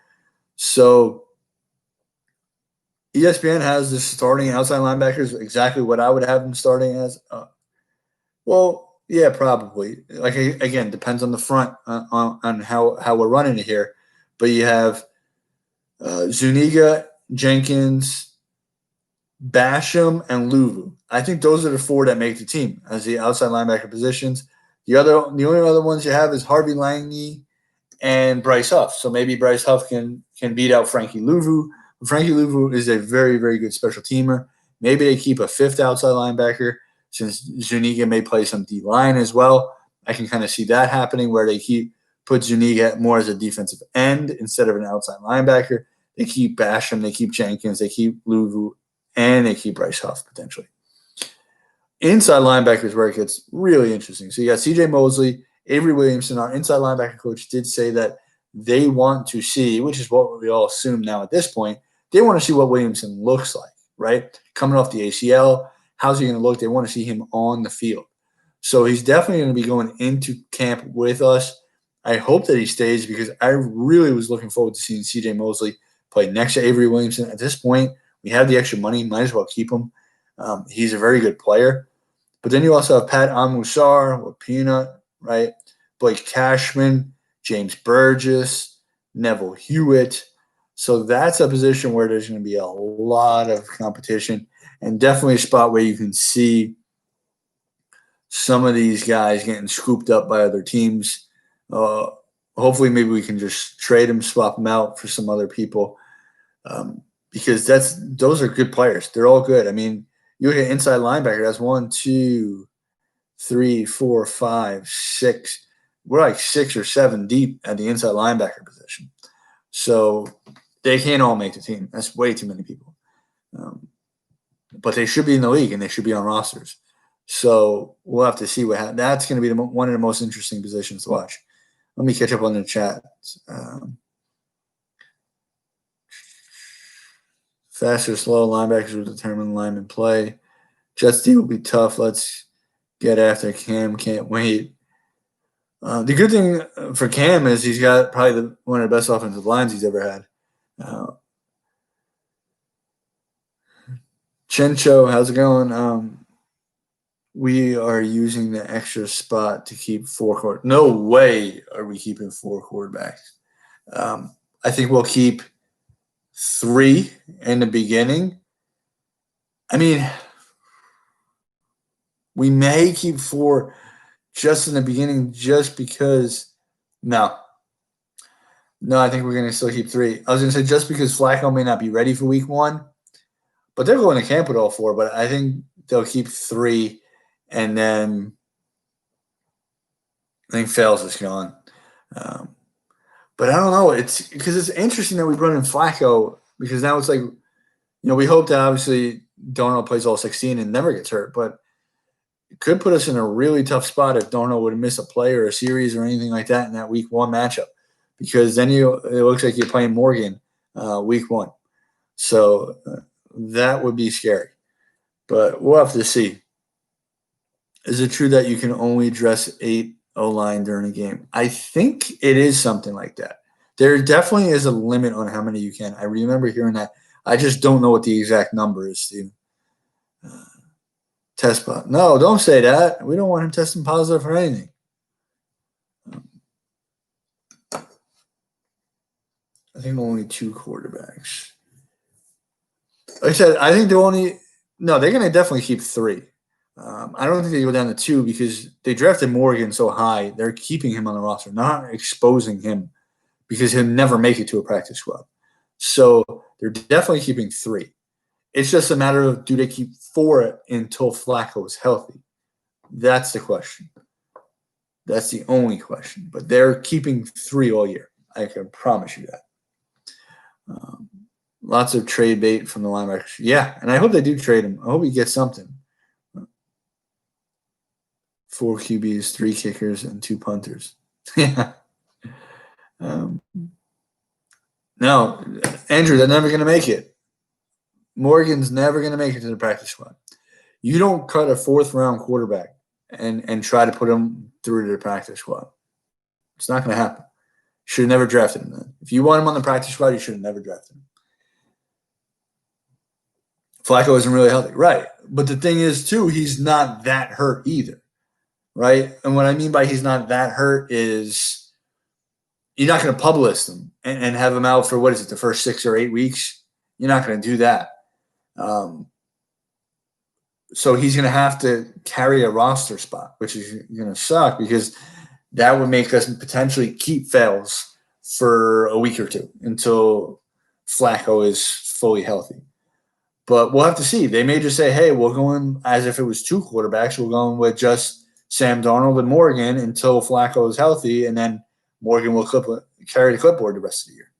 So ESPN has the starting outside linebackers exactly what I would have them starting as. Well, Yeah, probably. Like again, depends on the front on how we're running it here. But you have Zuniga, Jenkins, Basham, and Luvu. I think those are the four that make the team as the outside linebacker positions. The only other ones you have is Harvey Langi and Bryce Huff. So maybe Bryce Huff can beat out Frankie Luvu. Frankie Luvu is a very, very good special teamer. Maybe they keep a fifth outside linebacker since Zuniga may play some D line as well. I can kind of see that happening where they put Zuniga more as a defensive end instead of an outside linebacker. They keep Basham, they keep Jenkins, they keep Luvu, and they keep Bryce Huff potentially. Inside linebackers where it gets really interesting. So you got CJ Mosley, Avery Williamson, our inside linebacker coach, did say that they want to see, which is what we all assume now at this point, they want to see what Williamson looks like, right? Coming off the ACL, how's he going to look? They want to see him on the field. So he's definitely going to be going into camp with us. I hope that he stays because I really was looking forward to seeing CJ Mosley play next to Avery Williamson. At this point, we have the extra money, might as well keep him. He's a very good player. But then you also have Pat Amusar or Peanut, right? Blake Cashman, James Burgess, Neville Hewitt. So that's a position where there's going to be a lot of competition and definitely a spot where you can see some of these guys getting scooped up by other teams. Hopefully, maybe we can just trade them, swap them out for some other people because those are good players. They're all good. I mean, you look at inside linebacker, that's 1, 2, 3, 4, 5, 6. We're like 6 or 7 deep at the inside linebacker position. So they can't all make the team. That's way too many people. But they should be in the league and they should be on rosters. So we'll have to see what happens. That's going to be one of the most interesting positions to watch. Let me catch up on the chat. Fast or slow linebackers will determine lineman play. Jets D will be tough. Let's get after Cam. Can't wait. The good thing for Cam is he's got probably one of the best offensive lines he's ever had. Chencho, how's it going? We are using the extra spot to keep 4 quarterbacks. No way are we keeping 4 quarterbacks. I think we'll keep 3 in the beginning. I mean, we may keep 4 just in the beginning just because – no, I think we're going to still keep 3. I was going to say just because Flacco may not be ready for week 1, but they're going to camp with all 4. But I think they'll keep 3, and then I think Fales is gone. But I don't know. It's because it's interesting that we brought in Flacco because now it's like, we hope that obviously Darnold plays all 16 and never gets hurt, but it could put us in a really tough spot if Darnold would miss a play or a series or anything like that in that week 1 matchup, because then it looks like you're playing Morgan week 1. So that would be scary, but we'll have to see. Is it true that you can only dress 8 O-line during a game? I think it is something like that. There definitely is a limit on how many you can. I remember hearing that. I just don't know what the exact number is, Steve. Test positive. No, don't say that. We don't want him testing positive for anything. I think only 2 quarterbacks. Like I said, I think they're going to definitely keep 3. I don't think they go down to 2 because they drafted Morgan so high. They're keeping him on the roster, not exposing him because he'll never make it to a practice squad. So they're definitely keeping 3. It's just a matter of, do they keep 4 until Flacco is healthy? That's the question. That's the only question. But they're keeping 3 all year. I can promise you that. Lots of trade bait from the linebackers. Yeah, and I hope they do trade him. I hope he gets something. 4 QBs, 3 kickers, and 2 punters. Yeah. No, Andrew, they're never going to make it. Morgan's never going to make it to the practice squad. You don't cut a 4th-round quarterback and try to put him through to the practice squad. It's not going to happen. You should have never drafted him then. If you want him on the practice squad, you should have never drafted him. Flacco isn't really healthy. Right. But the thing is, too, he's not that hurt either. right? And what I mean by he's not that hurt is you're not going to publish him and have him out for what is it, the first 6 or 8 weeks? You're not going to do that. So he's going to have to carry a roster spot, which is going to suck because that would make us potentially keep Fales for a week or two until Flacco is fully healthy. But we'll have to see. They may just say, hey, we're going as if it was 2 quarterbacks. We're going with just Sam Darnold and Morgan until Flacco is healthy, and then Morgan will carry the clipboard the rest of the year.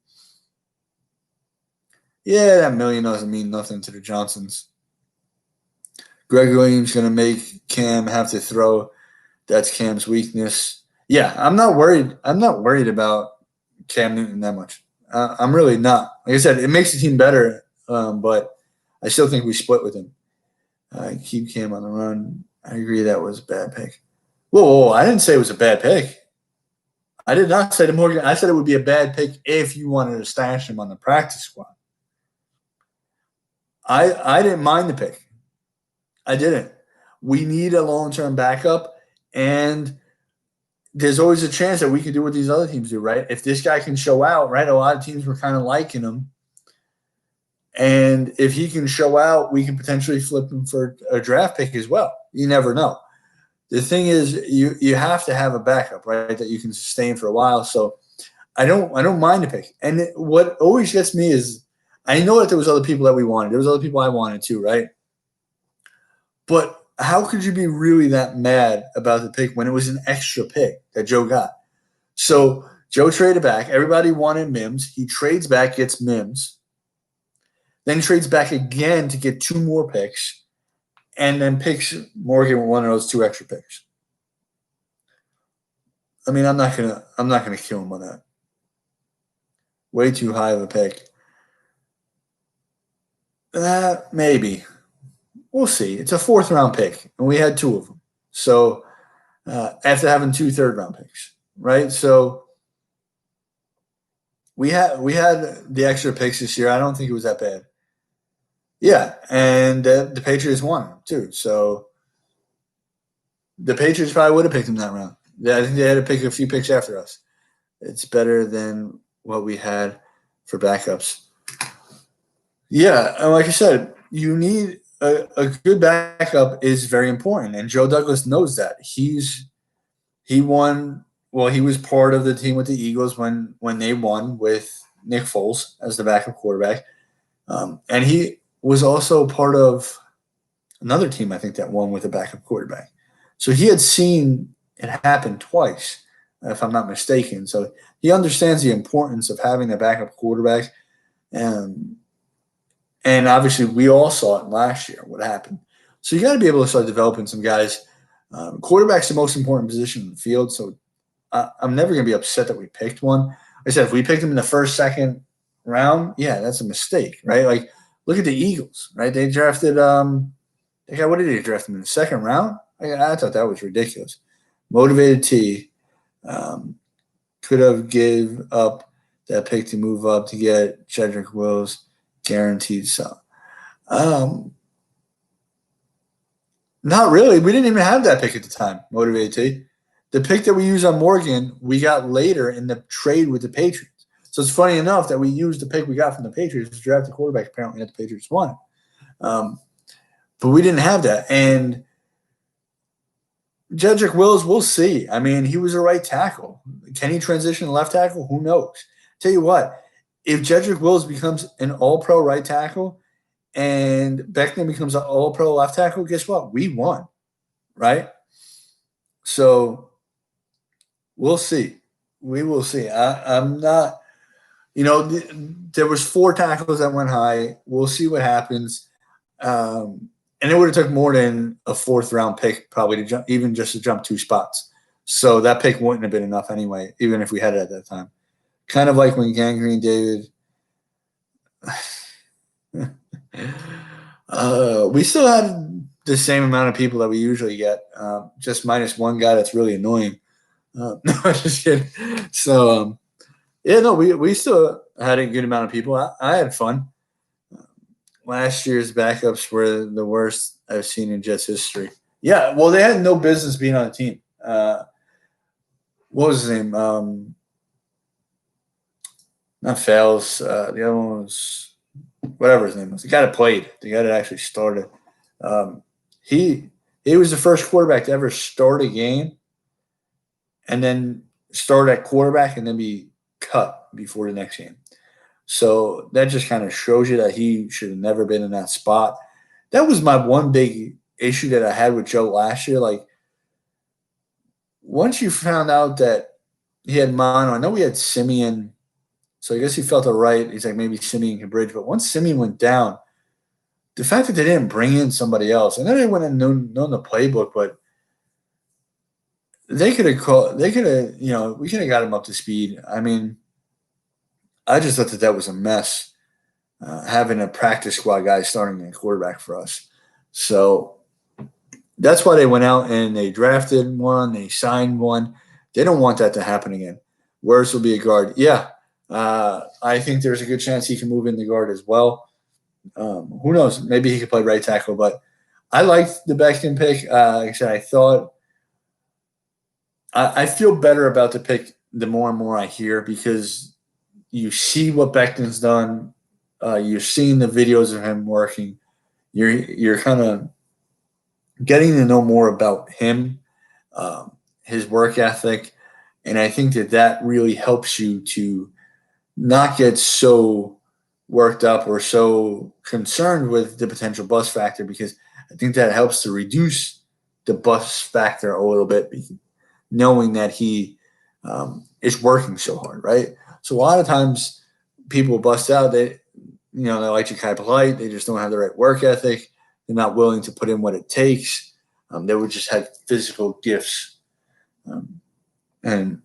Yeah, that $1 million doesn't mean nothing to the Johnsons. Greg Williams going to make Cam have to throw. That's Cam's weakness. Yeah, I'm not worried. I'm not worried about Cam Newton that much. I'm really not. Like I said, it makes the team better, but I still think we split with him. Keep Cam on the run. I agree that was a bad pick. Whoa, I didn't say it was a bad pick. I did not say to Morgan. I said it would be a bad pick if you wanted to stash him on the practice squad. I didn't mind the pick. I didn't. We need a long-term backup, and there's always a chance that we could do what these other teams do, right? If this guy can show out, right? A lot of teams were kind of liking him. And if he can show out, we can potentially flip him for a draft pick as well. You never know. The thing is, you have to have a backup, right, that you can sustain for a while. So I don't mind the pick. And what always gets me is I know that there was other people that we wanted. There was other people I wanted too, right? But how could you be really that mad about the pick when it was an extra pick that Joe got? So Joe traded back. Everybody wanted Mims. He trades back, gets Mims. Then he trades back again to get 2 more picks, and then picks Morgan with one of those 2 extra picks. I mean, I'm not gonna kill him on that. Way too high of a pick. Maybe. We'll see. It's a 4th-round pick, and we had 2 of them. So after having 2 third-round picks, right? So we had the extra picks this year. I don't think it was that bad. Yeah, and the Patriots won too. So the Patriots probably would have picked him that round. I think they had to pick a few picks after us. It's better than what we had for backups. Yeah, and like I said, you need a good backup is very important, and Joe Douglas knows that. He won. Well, he was part of the team with the Eagles when they won with Nick Foles as the backup quarterback, and he was also part of another team I think that won with a backup quarterback. So he had seen it happen twice, if I'm not mistaken. So he understands the importance of having a backup quarterback. And obviously, we all saw it last year, what happened. So you got to be able to start developing some guys. Quarterback's the most important position in the field. So I'm never going to be upset that we picked one. Like I said, if we picked him in the first, second round, yeah, that's a mistake, right? Like, look at the Eagles, right? They drafted what did they draft him in the 2nd round? I thought that was ridiculous. Motivated T could have gave up that pick to move up to get Jedrick Wills guaranteed some. Not really. We didn't even have that pick at the time, Motivated T. The pick that we used on Morgan, we got later in the trade with the Patriots. So it's funny enough that we used the pick we got from the Patriots to draft the quarterback apparently that the Patriots won. But we didn't have that. And Jedrick Wills, we'll see. I mean, he was a right tackle. Can he transition to left tackle? Who knows? Tell you what, if Jedrick Wills becomes an all-pro right tackle and Beckman becomes an all-pro left tackle, guess what? We won, right? So we'll see. We will see. I'm not – there was 4 tackles that went high. We'll see what happens. And it would have took more than a 4th-round pick probably to jump, even just to jump 2 spots. So that pick wouldn't have been enough anyway, even if we had it at that time. Kind of like when Gangrene David we still had the same amount of people that we usually get, just minus one guy that's really annoying. No, just kidding. So, we still had a good amount of people. I had fun. Last year's backups were the worst I've seen in Jets history. Yeah, well, they had no business being on the team. What was his name? Not Fails. The other one was whatever his name was. The guy that played. The guy that actually started. Um, he he was the first quarterback to ever start a game and then start at quarterback and then be cut before the next game. So that just kind of shows you that he should have never been in that spot. That was my one big issue that I had with Joe last year. Like, once you found out that he had mono, I know we had Simeon, so I guess he felt it right. He's like, maybe Simeon can bridge. But once Simeon went down, the fact that they didn't bring in somebody else, and then they went and known the playbook, but they could have called, they could have, we could have got him up to speed. I mean, I just thought that that was a mess, having a practice squad guy starting at quarterback for us. So that's why they went out and they drafted one, they signed one. They don't want that to happen again. Worse will be a guard. Yeah, I think there's a good chance he can move in the guard as well. Who knows? Maybe he could play right tackle, but I liked the Becton pick. Like I said, I thought I feel better about the pick the more and more I hear, because you see what Becton's done. You're seeing the videos of him working. You're kind of getting to know more about him, his work ethic, and I think that that really helps you to not get so worked up or so concerned with the potential bust factor, because I think that helps to reduce the bust factor a little bit, knowing that he is working so hard, right? So a lot of times people bust out. They like Ja'Kai Polite. They just don't have the right work ethic. They're not willing to put in what it takes. They would just have physical gifts, and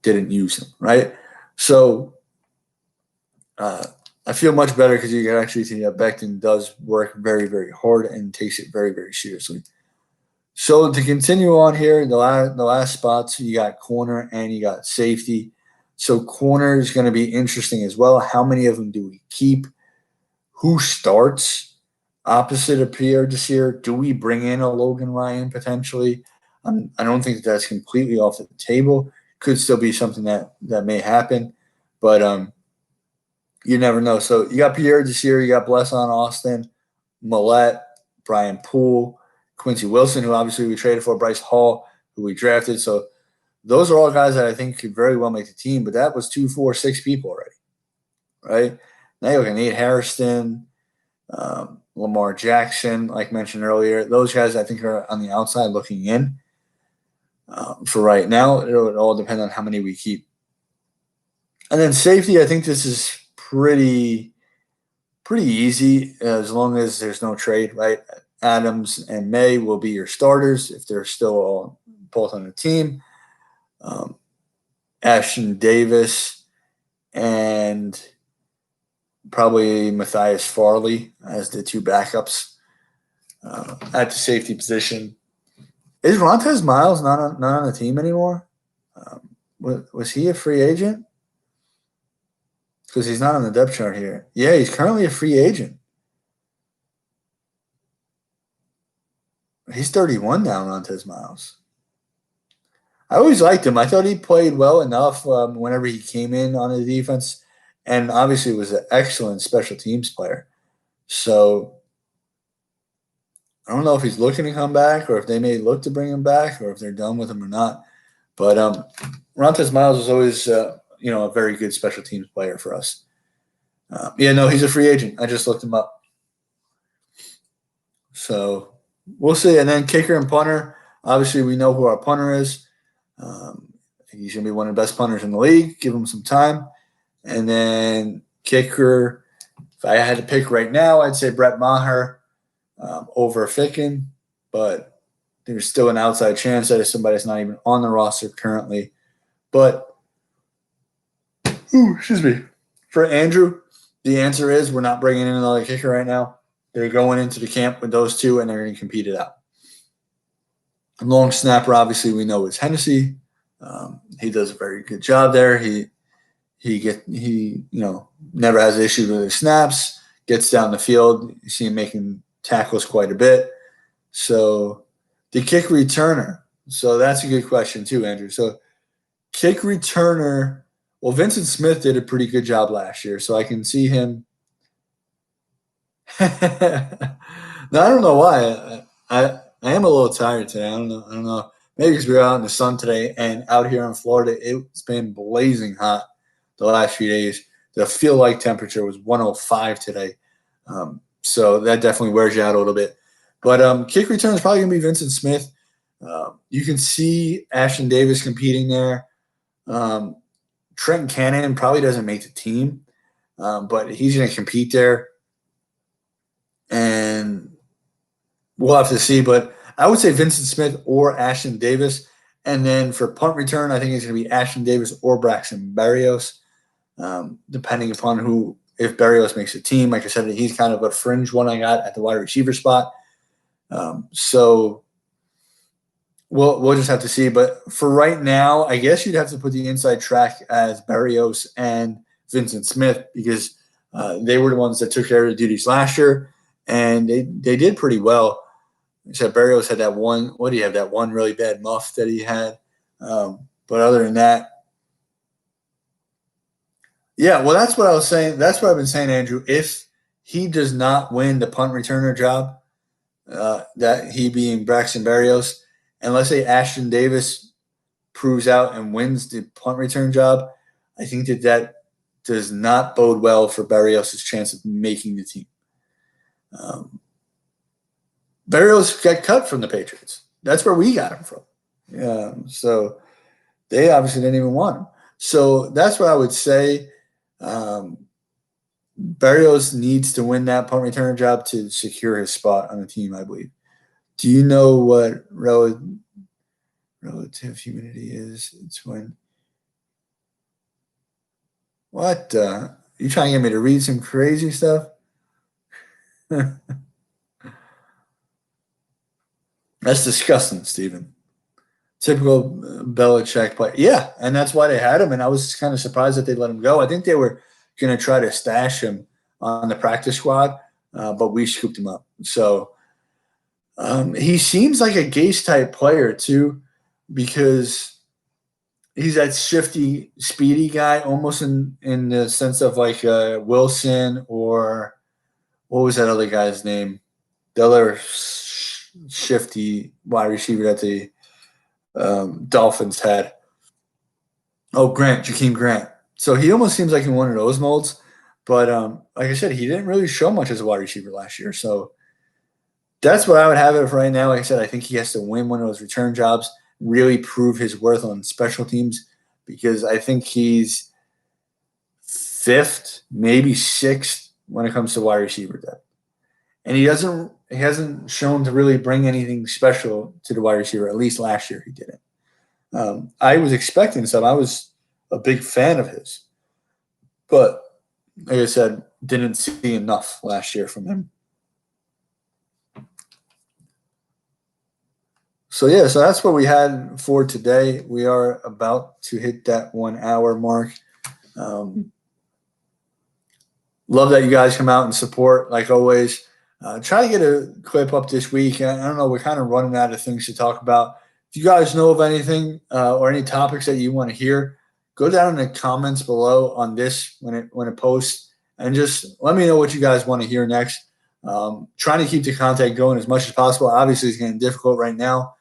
didn't use them, right? So I feel much better because you can actually see that Becton does work very, very hard and takes it very, very seriously. So to continue on here, the last spots, you got corner and you got safety. So corner is going to be interesting as well. How many of them do we keep? Who starts opposite of Pierre Desir? Do we bring in a Logan Ryan potentially? I don't think that's completely off the table. Could still be something that may happen, but you never know. So you got Pierre Desir, you got Blesson Austin, Millette, Brian Poole, Quincy Wilson, who obviously we traded for, Bryce Hall, who we drafted. So those are all guys that I think could very well make the team, but that was 2, 4, 6 people already, right? Now you're looking at Nate Hairston, Lamar Jackson, like mentioned earlier. Those guys I think are on the outside looking in. For right now, it would all depend on how many we keep. And then safety, I think this is pretty easy as long as there's no trade, right? Adams and May will be your starters if they're still all both on the team. Ashton Davis and probably Matthias Farley as the two backups at the safety position. Is Rontez Miles not on the team anymore? Was he a free agent? Because he's not on the depth chart here. Yeah, he's currently a free agent. He's 31 now, Rontez Miles. I always liked him. I thought he played well enough whenever he came in on the defense, and obviously was an excellent special teams player. So I don't know if he's looking to come back or if they may look to bring him back or if they're done with him or not. But Rontez Miles was always, a very good special teams player for us. He's a free agent. I just looked him up. So we'll see. And then kicker and punter. Obviously, we know who our punter is. I think he's going to be one of the best punters in the league. Give him some time. And then kicker, if I had to pick right now, I'd say Brett Maher over Ficken. But there's still an outside chance that if somebody's not even on the roster currently. But, excuse me, for Andrew, the answer is we're not bringing in another kicker right now. They're going into the camp with those two, and they're going to compete it out. Long snapper, obviously, we know is Hennessy. He does a very good job there. He never has issues with his snaps. Gets down the field. You see him making tackles quite a bit. So the kick returner, So that's a good question too, Andrew. So kick returner. Well, Vincent Smith did a pretty good job last year, so I can see him. No, I don't know why. I am a little tired today. I don't know. Maybe because we were out in the sun today, and out here in Florida, it's been blazing hot the last few days. The feel like temperature was 105 today, so that definitely wears you out a little bit. But kick return is probably going to be Vincent Smith. You can see Ashton Davis competing there. Um, Trenton Cannon probably doesn't make the team, but he's going to compete there, and we'll have to see. But I would say Vincent Smith or Ashton Davis. And then for punt return, I think it's going to be Ashton Davis or Braxton Berrios, depending upon if Berrios makes a team. Like I said, he's kind of a fringe one I got at the wide receiver spot. So we'll just have to see. But for right now, I guess you'd have to put the inside track as Berrios and Vincent Smith because they were the ones that took care of the duties last year, and they did pretty well. Except Berrios had that one. What do you have? That one really bad muff that he had. But other than that, yeah. Well, that's what I was saying. That's what I've been saying, Andrew. If he does not win the punt returner job, that he being Braxton Berrios, and let's say Ashton Davis proves out and wins the punt return job, I think that does not bode well for Berrios' chance of making the team. Berrios got cut from the Patriots. That's where we got him from. Yeah, so they obviously didn't even want him. So that's what I would say. Berrios needs to win that punt return job to secure his spot on the team, I believe. Do you know what relative humidity is? It's when. What? You trying to get me to read some crazy stuff? That's disgusting, Steven. Typical Belichick play. Yeah, and that's why they had him. And I was kind of surprised that they let him go. I think they were going to try to stash him on the practice squad, but we scooped him up. So he seems like a Gase type player too, because he's that shifty, speedy guy, almost in the sense of like Wilson or what was that other guy's name? The other shifty wide receiver that the Dolphins had. Oh, Jakeem Grant. So he almost seems like in one of those molds. But like I said, he didn't really show much as a wide receiver last year. So that's what I would have it for right now. Like I said, I think he has to win one of those return jobs, really prove his worth on special teams, because I think he's fifth, maybe sixth when it comes to wide receiver depth. And he hasn't shown to really bring anything special to the wide receiver. At least last year he didn't. I was expecting some. I was a big fan of his, but like I said, didn't see enough last year from him. So yeah, so that's what we had for today. We are about to hit that 1 hour mark. Love that you guys come out and support like always. Try to get a clip up this week. I don't know. We're kind of running out of things to talk about. If you guys know of anything or any topics that you want to hear, go down in the comments below on this when it posts, and just let me know what you guys want to hear next. Trying to keep the content going as much as possible. Obviously, it's getting difficult right now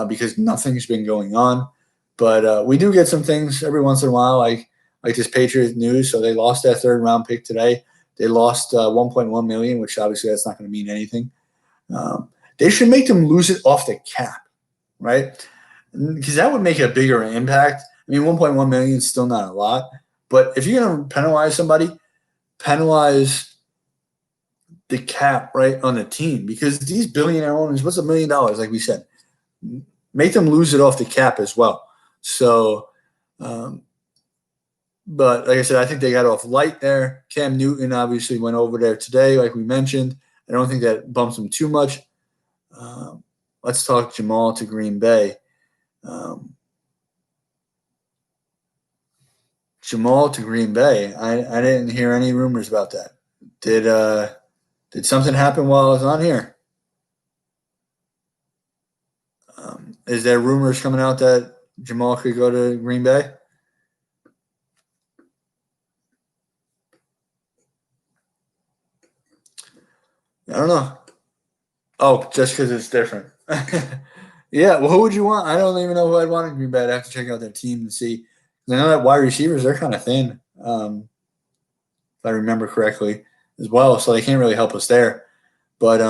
because nothing's been going on, but we do get some things every once in a while, like this Patriots news. So they lost that third round pick today. They lost 1.1 million, which obviously that's not going to mean anything. They should make them lose it off the cap, right? Because that would make a bigger impact. I mean, 1.1 million is still not a lot, but if you're going to penalize somebody, penalize the cap right on the team, because these billionaire owners, what's $1 million? Like we said, make them lose it off the cap as well. So, but like I said, I think they got off light there. Cam Newton obviously went over there today, like we mentioned. I don't think that bumps them too much. Let's talk Jamal to Green Bay. Jamal to Green Bay. I didn't hear any rumors about that. Did something happen while I was on here? Is there rumors coming out that Jamal could go to Green Bay? I don't know. Oh, just because it's different. Yeah, well, who would you want? I don't even know who I'd want in Green Bay. I'd have to check out their team and see. I know that wide receivers, they're kind of thin, if I remember correctly, as well. So they can't really help us there. But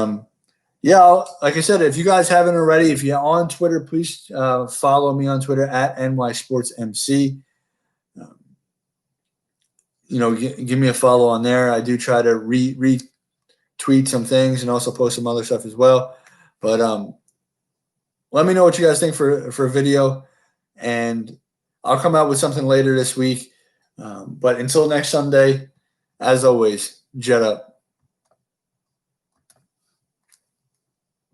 yeah, like I said, if you guys haven't already, if you're on Twitter, please follow me on Twitter at NYSportsMC. Um, give me a follow on there. I do try to retweet some things and also post some other stuff as well. But let me know what you guys think for a video, and I'll come out with something later this week. But until next Sunday, as always, jet up.